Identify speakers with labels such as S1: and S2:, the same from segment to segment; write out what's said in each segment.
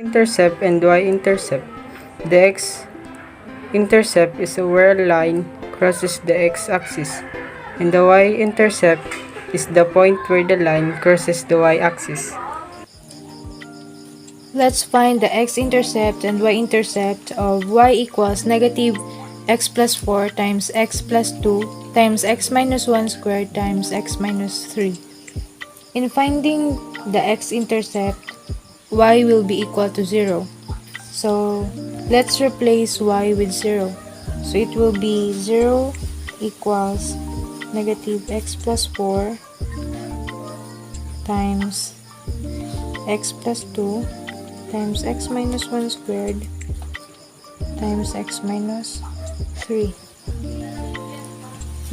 S1: x-intercept and y-intercept. The x-intercept is where a line crosses the x-axis, and the y-intercept is the point where the line crosses the y-axis.
S2: Let's find the x-intercept and y-intercept of y equals negative x plus 4 times x plus 2 times x minus 1 squared times x minus 3. In finding the x-intercept, y will be equal to 0. So, let's replace y with 0. So, it will be 0 equals negative x plus 4 times x plus 2 times x minus 1 squared times x minus 3.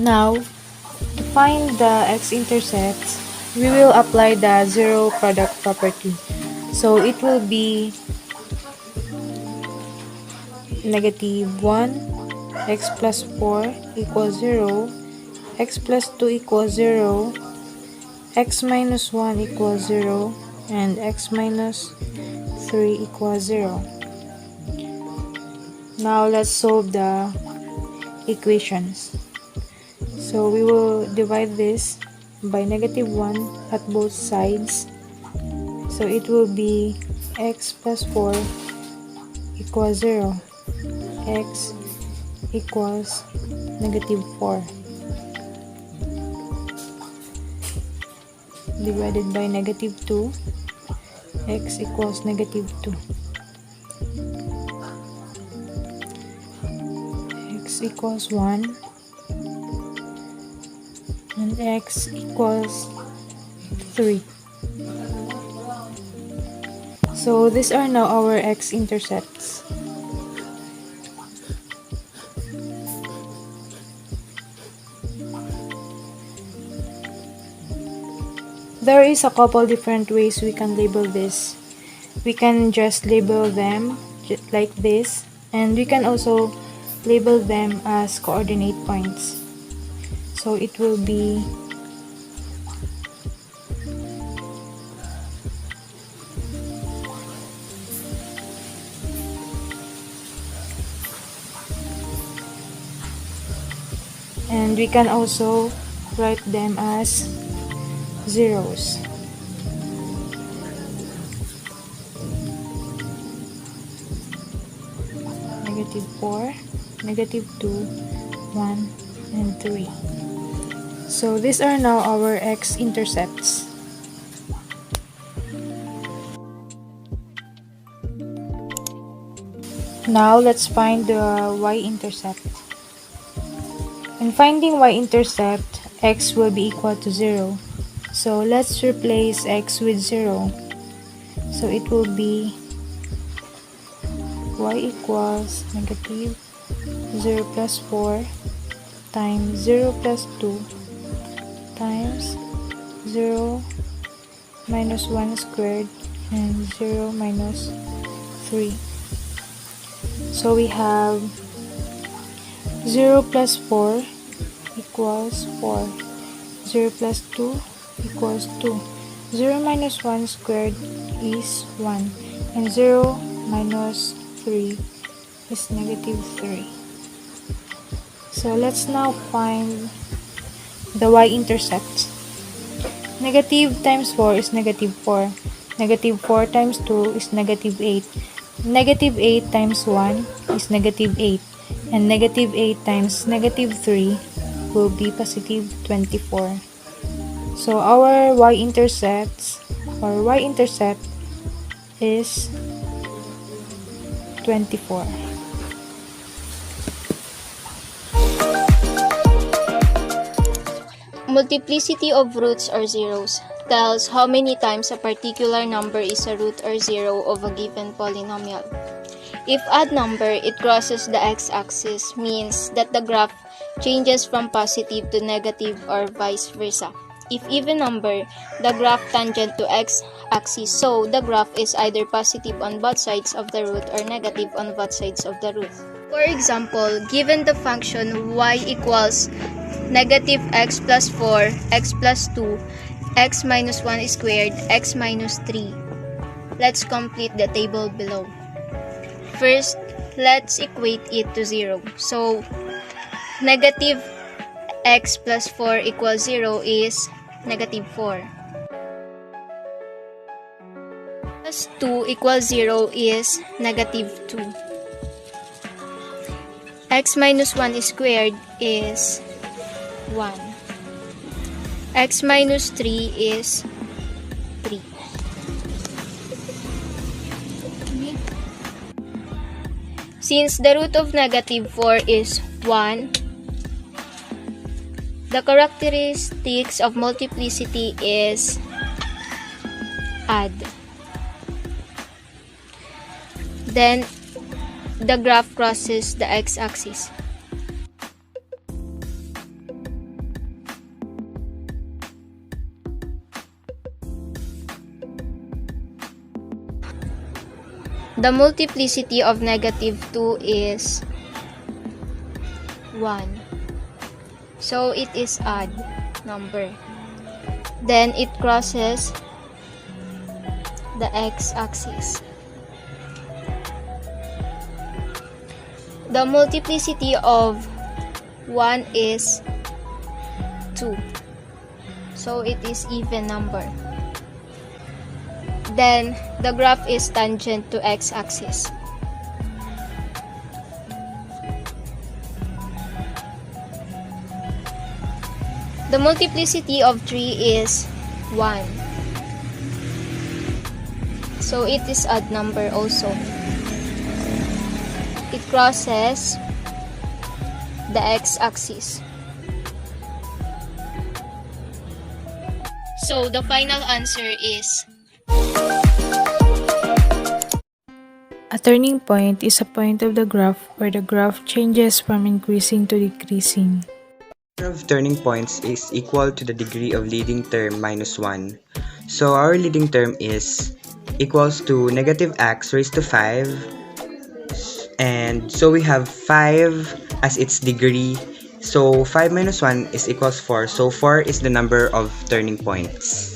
S2: Now, to find the x-intercepts, we will apply the zero product property. So, it will be negative 1, x plus 4 equals 0, x plus 2 equals 0, x minus 1 equals 0, and x minus 3 equals 0. Now, let's solve the equations. So, we will divide this by negative 1 at both sides. So, it will be x plus 4 equals 0. X equals negative 4 divided by negative 2. X equals negative 2. X equals 1 and x equals 3. So these are now our x-intercepts. There is a couple different ways we can label this. We can just label them like this, and we can also label them as coordinate points. So it will be and we can also write them as zeros. Negative 4, negative 2, 1, and 3. So these are now our x-intercepts. Now let's find the y-intercept. In finding y-intercept, x will be equal to 0. So let's replace x with 0. So it will be y equals negative 0 plus 4 times 0 plus 2 times 0 minus 1 squared and 0 minus 3. So we have 0 plus 4 equals 4. 0 plus 2 equals 2. 0 minus 1 squared is 1. And 0 minus 3 is negative 3. So let's now find the y-intercept. Negative times 4 is negative 4. Negative 4 times 2 is negative 8. Negative 8 times 1 is negative 8. And negative 8 times negative 3 will be positive 24. So our y-intercept is 24.
S3: Multiplicity of roots or zeros tells how many times a particular number is a root or zero of a given polynomial. If odd number, it crosses the x-axis, means that the graph changes from positive to negative or vice versa. If even number, the graph tangent to x-axis, so the graph is either positive on both sides of the root or negative on both sides of the root. For example, given the function y equals negative x plus 4, x plus 2, x minus 1 squared, x minus 3. Let's complete the table below. First, let's equate it to 0. So, negative x plus 4 equals 0 is negative 4. Plus 2 equals 0 is negative 2. X minus 1 squared is 1. X minus 3 is 3. Since the root of negative 4 is 1, the characteristics of multiplicity is add. Then, the graph crosses the x-axis. The multiplicity of negative 2 is 1. So it is odd number. Then it crosses the x-axis. The multiplicity of 1 is 2. So it is even number. Then, the graph is tangent to x-axis. The multiplicity of 3 is 1. So it is odd number also. It crosses the x-axis. So the final answer is
S2: a turning point is a point of the graph where the graph changes from increasing to decreasing.
S4: The number of turning points is equal to the degree of leading term minus 1. So our leading term is equals to negative x raised to 5. And so we have 5 as its degree. So 5 minus 1 is equals 4. So 4 is the number of turning points.